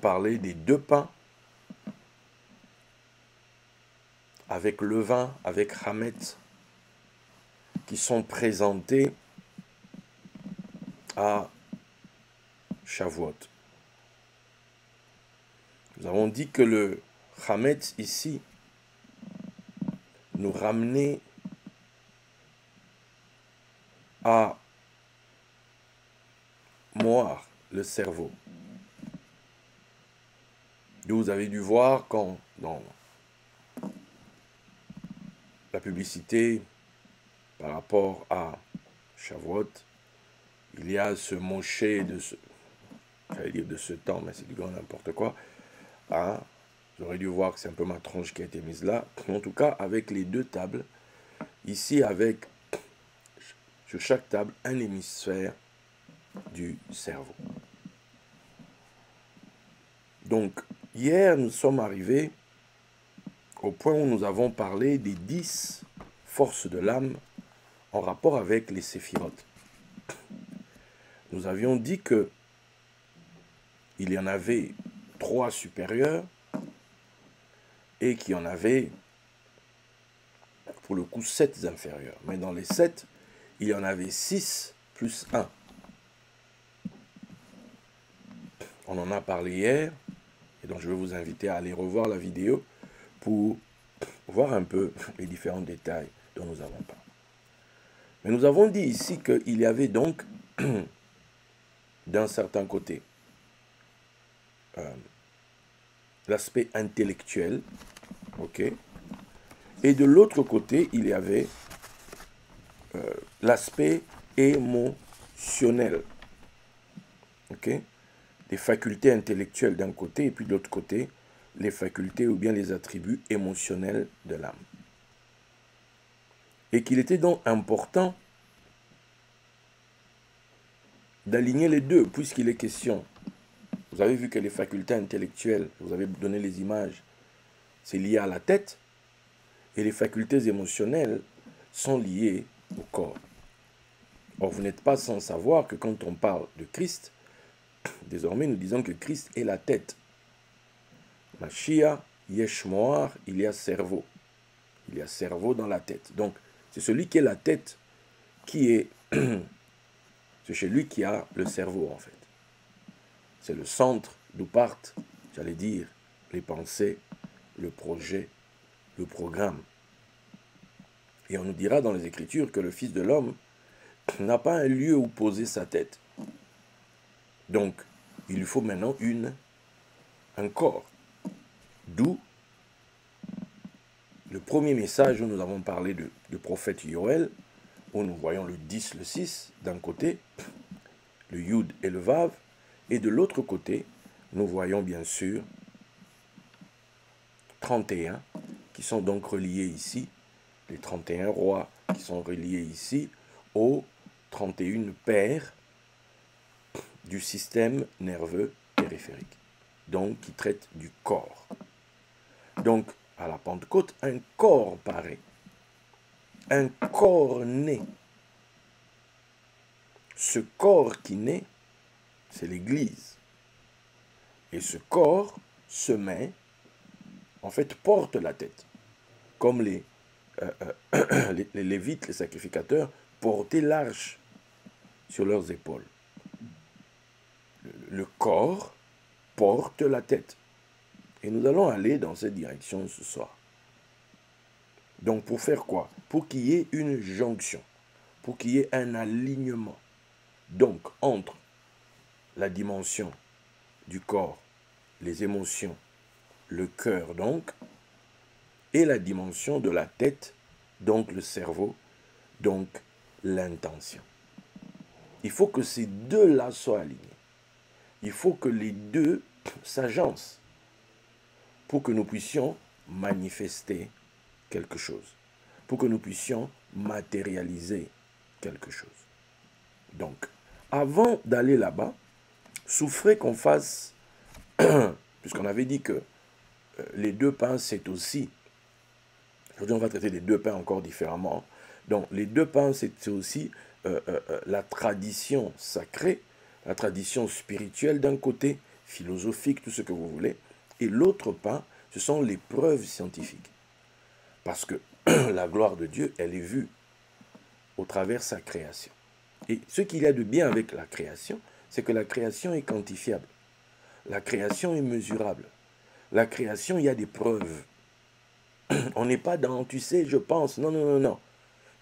parler des deux pains avec levain, avec Hametz, qui sont présentés à Shavuot. Nous avons dit que le Hametz ici nous ramenait à Moar, le cerveau. Vous avez dû voir quand, dans la publicité par rapport à Shavuot, il y a ce Moshe de ce, j'allais dire de ce temps, mais c'est du grand n'importe quoi. Hein? J'aurais dû voir que c'est un peu ma tronche qui a été mise là. En tout cas, avec les deux tables, ici avec, sur chaque table, un hémisphère du cerveau. Donc, hier, nous sommes arrivés au point où nous avons parlé des 10 forces de l'âme en rapport avec les séphirotes. Nous avions dit que il y en avait 3 supérieurs et qu'il y en avait, pour le coup, 7 inférieurs. Mais dans les 7, il y en avait 6 plus 1. On en a parlé hier, et donc je vais vous inviter à aller revoir la vidéo pour voir un peu les différents détails dont nous avons parlé. Mais nous avons dit ici qu'il y avait donc, d'un certain côté, l'aspect intellectuel, ok, et de l'autre côté, il y avait l'aspect émotionnel, ok, les facultés intellectuelles d'un côté, et puis de l'autre côté, les facultés ou bien les attributs émotionnels de l'âme. Et qu'il était donc important d'aligner les deux, puisqu'il est question. Vous avez vu que les facultés intellectuelles, vous avez donné les images, c'est lié à la tête, et les facultés émotionnelles sont liées au corps. Or, vous n'êtes pas sans savoir que quand on parle de Christ, désormais nous disons que Christ est la tête. Mashiach, Yesh Moar, il y a cerveau. Il y a cerveau dans la tête. Donc, c'est celui qui est la tête qui est... c'est chez lui qui a le cerveau, en fait. C'est le centre d'où partent, j'allais dire, les pensées, le projet, le programme. Et on nous dira dans les Écritures que le Fils de l'homme n'a pas un lieu où poser sa tête. Donc, il lui faut maintenant un corps. D'où le premier message où nous avons parlé de prophète Yoël, où nous voyons le 10, le 6 d'un côté, le Yud et le Vav, et de l'autre côté, nous voyons bien sûr 31 qui sont donc reliés ici, les 31 rois qui sont reliés ici aux 31 paires du système nerveux périphérique, donc qui traitent du corps. Donc, à la Pentecôte, un corps paraît, un corps naît. Ce corps qui naît, c'est l'Église. Et ce corps se met, en fait, porte la tête. Comme les Lévites, les sacrificateurs, portaient l'arche sur leurs épaules. Le corps porte la tête. Et nous allons aller dans cette direction ce soir. Donc pour faire quoi? Pour qu'il y ait une jonction, pour qu'il y ait un alignement. Donc entre la dimension du corps, les émotions, le cœur donc, et la dimension de la tête, donc le cerveau, donc l'intention. Il faut que ces deux-là soient alignés. Il faut que les deux s'agencent pour que nous puissions manifester quelque chose, pour que nous puissions matérialiser quelque chose. Donc, avant d'aller là-bas, souffrez qu'on fasse, puisqu'on avait dit que les deux pains, c'est aussi, aujourd'hui on va traiter les deux pains encore différemment, donc les deux pains, c'est aussi la tradition sacrée, la tradition spirituelle d'un côté, philosophiques, tout ce que vous voulez. Et l'autre part, ce sont les preuves scientifiques. Parce que la gloire de Dieu, elle est vue au travers sa création. Et ce qu'il y a de bien avec la création, c'est que la création est quantifiable. La création est mesurable. La création, il y a des preuves. On n'est pas dans, tu sais, je pense. Non, non, non, non.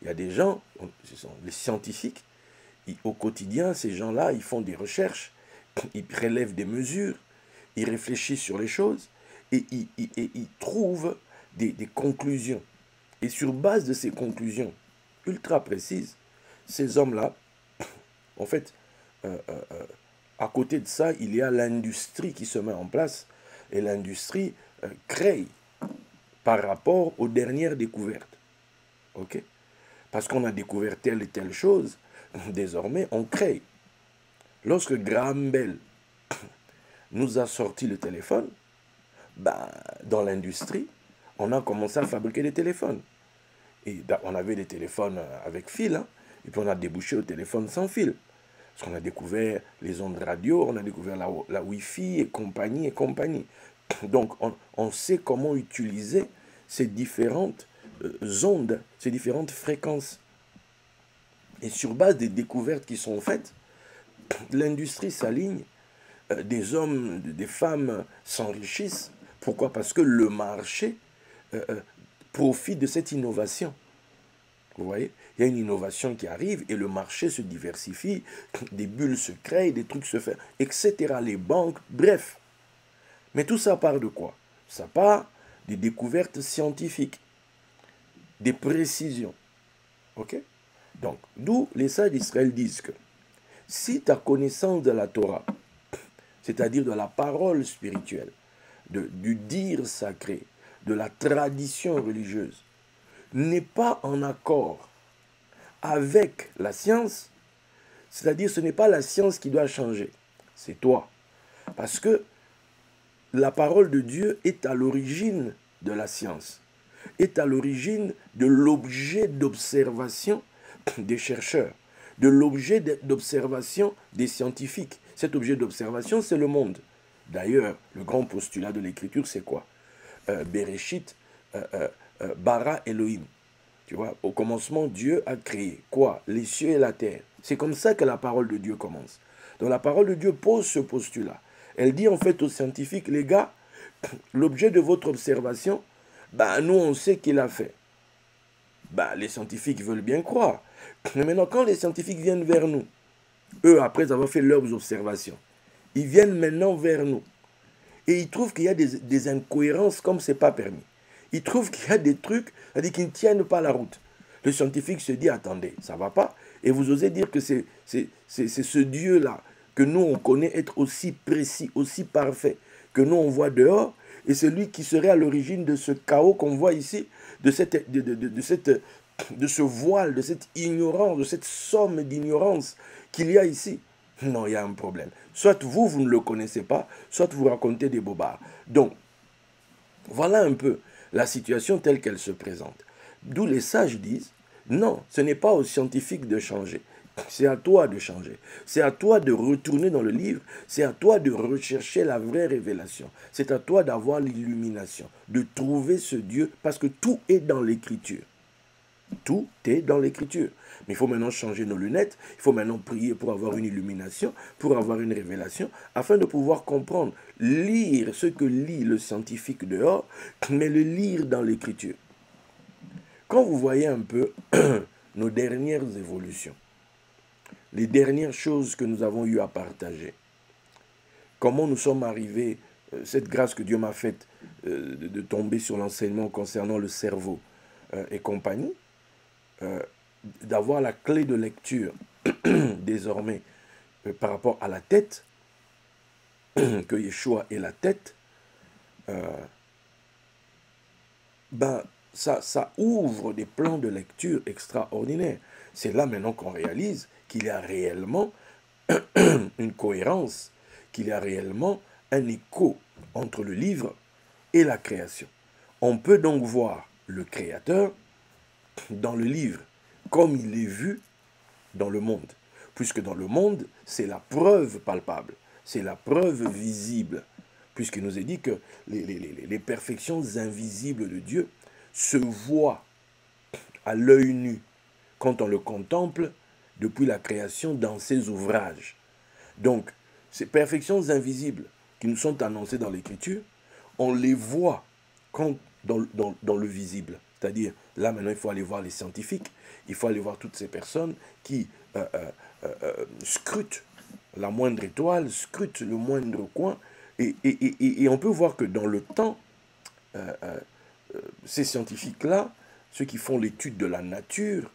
Il y a des gens, ce sont les scientifiques, au quotidien, ces gens-là, ils font des recherches, ils prélèvent des mesures, ils réfléchissent sur les choses et ils trouvent des conclusions. Et sur base de ces conclusions ultra précises, ces hommes-là, en fait, à côté de ça, il y a l'industrie qui se met en place et l'industrie crée par rapport aux dernières découvertes. Ok? Parce qu'on a découvert telle et telle chose, désormais on crée. Lorsque Graham Bell nous a sorti le téléphone, bah, dans l'industrie, on a commencé à fabriquer des téléphones. Et on avait des téléphones avec fil, hein, et puis on a débouché au téléphone sans fil. Parce qu'on a découvert les ondes radio, on a découvert la Wi-Fi et compagnie et compagnie. Donc on sait comment utiliser ces différentes ondes, ces différentes fréquences. Et sur base des découvertes qui sont faites, l'industrie s'aligne, des hommes, des femmes s'enrichissent. Pourquoi? Parce que le marché profite de cette innovation. Vous voyez? Il y a une innovation qui arrive et le marché se diversifie, des bulles se créent, des trucs se font, etc. Les banques, bref. Mais tout ça part de quoi? Ça part des découvertes scientifiques, des précisions. Ok? Donc, d'où les sages d'Israël disent que si ta connaissance de la Torah, c'est-à-dire de la parole spirituelle, du dire sacré, de la tradition religieuse, n'est pas en accord avec la science, c'est-à-dire ce n'est pas la science qui doit changer, c'est toi. Parce que la parole de Dieu est à l'origine de la science, est à l'origine de l'objet d'observation des chercheurs, de l'objet d'observation des scientifiques. Cet objet d'observation, c'est le monde. D'ailleurs, le grand postulat de l'écriture, c'est quoi? Bereshit, bara Elohim. Tu vois, au commencement, Dieu a créé quoi? Les cieux et la terre. C'est comme ça que la parole de Dieu commence. Donc la parole de Dieu pose ce postulat. Elle dit en fait aux scientifiques, les gars, l'objet de votre observation, bah, nous on sait qu'il a fait. Bah, les scientifiques veulent bien croire. Mais maintenant, quand les scientifiques viennent vers nous, eux, après avoir fait leurs observations, ils viennent maintenant vers nous. Et ils trouvent qu'il y a des incohérences comme ce n'est pas permis. Ils trouvent qu'il y a des trucs qui ne tiennent pas la route. Le scientifique se dit, attendez, ça ne va pas. Et vous osez dire que c'est ce Dieu-là que nous, on connaît être aussi précis, aussi parfait, que nous, on voit dehors, et c'est lui qui serait à l'origine de ce chaos qu'on voit ici, de ce voile, de cette ignorance, de cette somme d'ignorance qu'il y a ici. Non, il y a un problème. Soit vous, vous ne le connaissez pas, soit vous racontez des bobards. Donc, voilà un peu la situation telle qu'elle se présente. D'où les sages disent, non, ce n'est pas aux scientifiques de changer. C'est à toi de changer. C'est à toi de retourner dans le livre. C'est à toi de rechercher la vraie révélation. C'est à toi d'avoir l'illumination, de trouver ce Dieu, parce que tout est dans l'écriture. Tout est dans l'écriture. Mais il faut maintenant changer nos lunettes, il faut maintenant prier pour avoir une illumination, pour avoir une révélation, afin de pouvoir comprendre, lire ce que lit le scientifique dehors, mais le lire dans l'écriture. Quand vous voyez un peu nos dernières évolutions, les dernières choses que nous avons eu à partager, comment nous sommes arrivés, cette grâce que Dieu m'a faite de tomber sur l'enseignement concernant le cerveau et compagnie, d'avoir la clé de lecture désormais par rapport à la tête, que Yeshua est la tête, ben, ça ouvre des plans de lecture extraordinaires. C'est là maintenant qu'on réalise qu'il y a réellement une cohérence, qu'il y a réellement un écho entre le livre et la création. On peut donc voir le Créateur dans le livre comme il est vu dans le monde. Puisque dans le monde, c'est la preuve palpable. c'est la preuve visible, puisqu'il nous est dit que les perfections invisibles de Dieu se voient à l'œil nu quand on le contemple depuis la création dans ses ouvrages. Donc, ces perfections invisibles qui nous sont annoncées dans l'Écriture, on les voit quand, dans le visible. C'est-à-dire, là maintenant, il faut aller voir les scientifiques, il faut aller voir toutes ces personnes qui scrutent la moindre étoile, scrutent le moindre coin, et on peut voir que dans le temps, ces scientifiques-là, ceux qui font l'étude de la nature,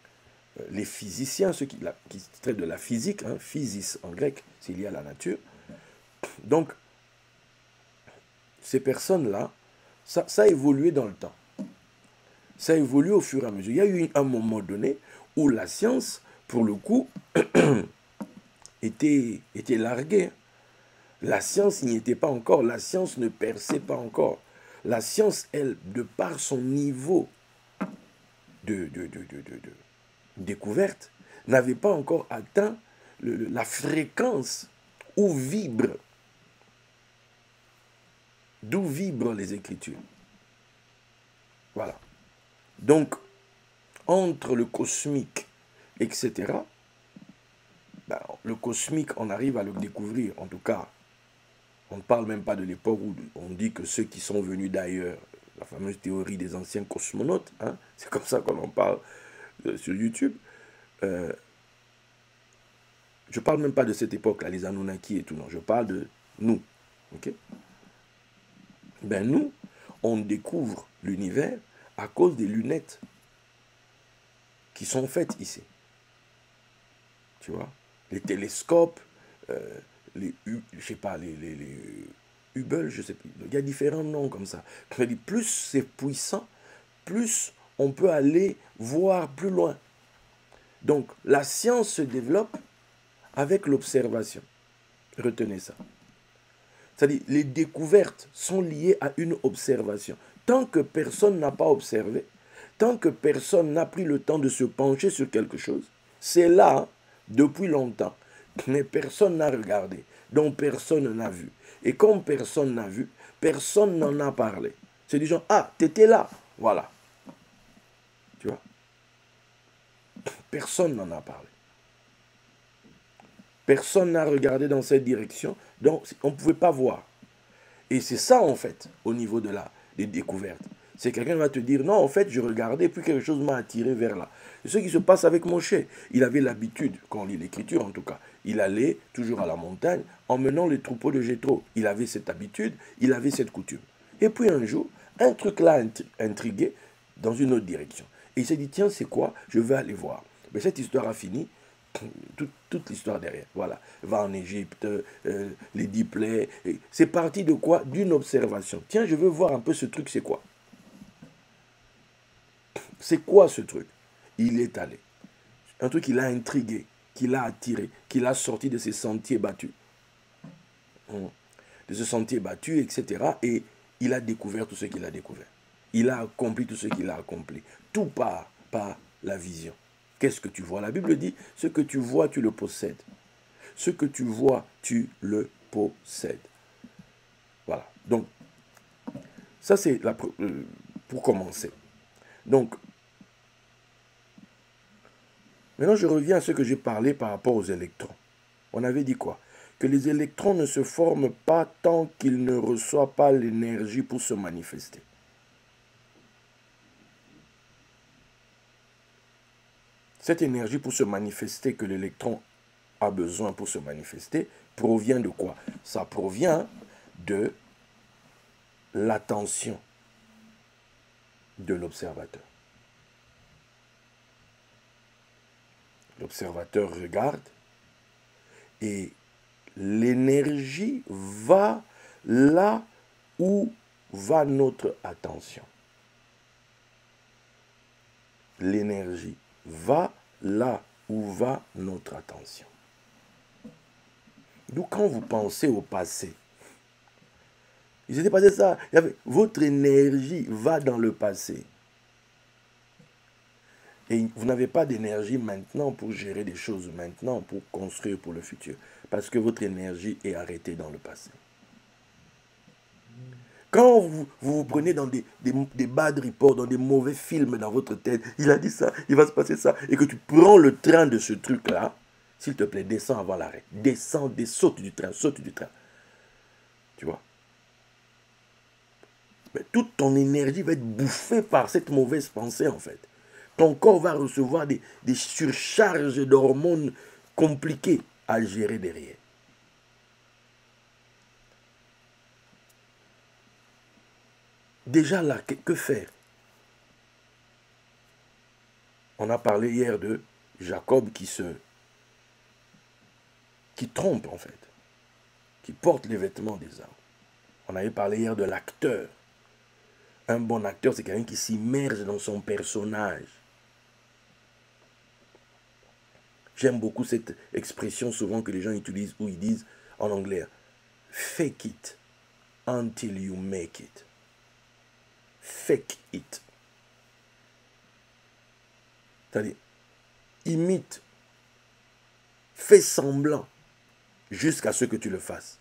les physiciens, ceux qui traitent de la physique, hein, physis en grec, c'est lié à la nature. Donc, ces personnes-là, ça a évolué dans le temps. Ça a évolué au fur et à mesure. Il y a eu un moment donné où la science, pour le coup, était larguée. La science n'y était pas encore. La science ne perçait pas encore. La science, elle, de par son niveau de découverte, n'avait pas encore atteint la fréquence où d'où vibrent les Écritures. Voilà. Donc, entre le cosmique, etc., ben, le cosmique, on arrive à le découvrir. En tout cas, on ne parle même pas de l'époque où on dit que ceux qui sont venus d'ailleurs, la fameuse théorie des anciens cosmonautes, hein, c'est comme ça qu'on en parle sur YouTube. Je ne parle même pas de cette époque-là, les Anunnaki et tout, non. Je parle de nous. Okay? Ben nous, on découvre l'univers à cause des lunettes qui sont faites ici. Tu vois, les télescopes, je sais pas, les Hubble, je sais plus. Il y a différents noms comme ça. Plus c'est puissant, plus on peut aller voir plus loin. Donc, la science se développe avec l'observation. Retenez ça. C'est-à-dire, les découvertes sont liées à une observation. Tant que personne n'a pas observé, tant que personne n'a pris le temps de se pencher sur quelque chose, c'est là, hein, depuis longtemps, mais personne n'a regardé, donc personne n'a vu. Et comme personne n'a vu, personne n'en a parlé. C'est du genre, ah, t'étais là, voilà. Tu vois? Personne n'en a parlé. Personne n'a regardé dans cette direction, donc on ne pouvait pas voir. Et c'est ça, en fait, au niveau des découvertes. C'est quelqu'un qui va te dire, non, en fait, je regardais, puis quelque chose m'a attiré vers là. C'est ce qui se passe avec Moshe. Il avait l'habitude, quand on lit l'Écriture en tout cas, il allait toujours à la montagne, emmenant les troupeaux de Jéthro. Il avait cette habitude, il avait cette coutume. Et puis un jour, un truc l'a intrigué dans une autre direction. Et il s'est dit, tiens, c'est quoi? Je vais aller voir. Mais cette histoire a fini. Toute l'histoire derrière. Voilà. Va en Égypte, les 10 plaies. C'est parti de quoi? D'une observation. Tiens, je veux voir un peu ce truc, c'est quoi? C'est quoi ce truc? Il est allé. Un truc qui l'a intrigué, qui l'a attiré, qui l'a sorti de ses sentiers battus. De ce sentier battu, etc. Et il a découvert tout ce qu'il a découvert. Il a accompli tout ce qu'il a accompli. Tout part par la vision. Qu'est-ce que tu vois? La Bible dit, ce que tu vois, tu le possèdes. Ce que tu vois, tu le possèdes. Voilà. Donc, ça c'est pour commencer. Donc, maintenant je reviens à ce que j'ai parlé par rapport aux électrons. On avait dit quoi? Que les électrons ne se forment pas tant qu'ils ne reçoivent pas l'énergie pour se manifester. Cette énergie pour se manifester que l'électron a besoin pour se manifester provient de quoi? Ça provient de l'attention de l'observateur. L'observateur regarde et l'énergie va là où va notre attention. L'énergie va là où va notre attention. Donc quand vous pensez au passé, il s'était passé ça, votre énergie va dans le passé. Et vous n'avez pas d'énergie maintenant pour gérer des choses maintenant, pour construire pour le futur. Parce que votre énergie est arrêtée dans le passé. Quand vous prenez dans des bad reports, dans des mauvais films dans votre tête, il a dit ça, il va se passer ça, et que tu prends le train de ce truc-là, s'il te plaît, descends avant l'arrêt. Descends, saute du train, saute du train. Tu vois? Mais toute ton énergie va être bouffée par cette mauvaise pensée, en fait. Ton corps va recevoir des surcharges d'hormones compliquées à gérer derrière. Déjà là, que faire? On a parlé hier de Jacob qui trompe en fait, qui porte les vêtements des hommes. On avait parlé hier de l'acteur. Un bon acteur, c'est quelqu'un qui s'immerge dans son personnage. J'aime beaucoup cette expression souvent que les gens utilisent, où ils disent en anglais, fake it until you make it. Fake it. C'est-à-dire, imite, fais semblant, jusqu'à ce que tu le fasses.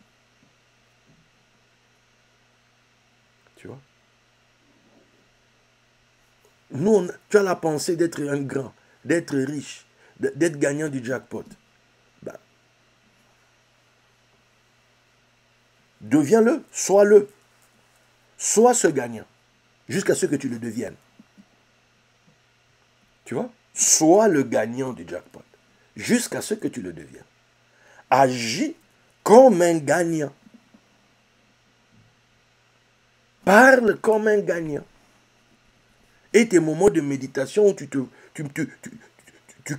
Tu vois? Nous, tu as la pensée d'être un grand, d'être riche, d'être gagnant du jackpot. Ben, deviens-le, sois-le. Sois ce gagnant, jusqu'à ce que tu le deviennes. Tu vois? Sois le gagnant du jackpot, jusqu'à ce que tu le deviennes. Agis comme un gagnant. Parle comme un gagnant. Et tes moments de méditation où tu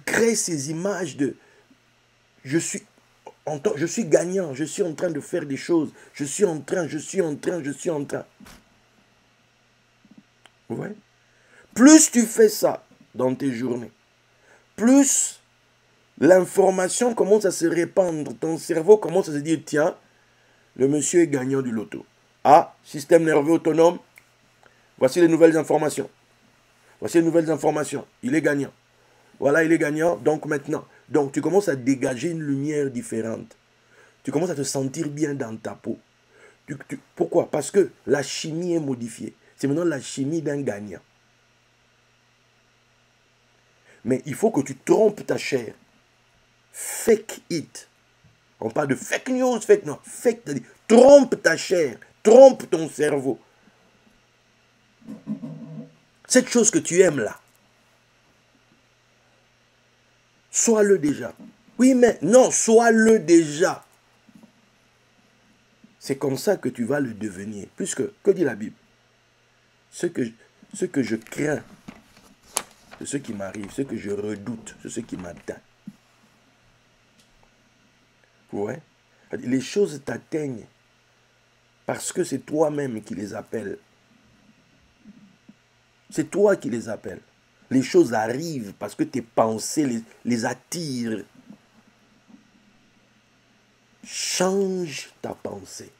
crées ces images de je suis gagnant, je suis en train de faire des choses, je suis en train. Vous voyez? Plus tu fais ça dans tes journées, plus l'information commence à se répandre, ton cerveau commence à se dire, tiens, le monsieur est gagnant du loto. Ah, système nerveux autonome, voici les nouvelles informations. Voici les nouvelles informations, il est gagnant. Voilà, il est gagnant, donc maintenant. Donc tu commences à dégager une lumière différente. Tu commences à te sentir bien dans ta peau. Pourquoi? Parce que la chimie est modifiée. C'est maintenant la chimie d'un gagnant. Mais il faut que tu trompes ta chair. Fake it. On parle de fake news, fake non. Fake, trompe ta chair, trompe ton cerveau. Cette chose que tu aimes là, sois-le déjà. Oui, mais non, sois-le déjà. C'est comme ça que tu vas le devenir. Puisque, que dit la Bible? Ce que je crains, c'est ce qui m'arrive, ce que je redoute, c'est ce qui m'atteint. Vous voyez? Les choses t'atteignent parce que c'est toi-même qui les appelles. C'est toi qui les appelles. Les choses arrivent parce que tes pensées les attirent. Change ta pensée.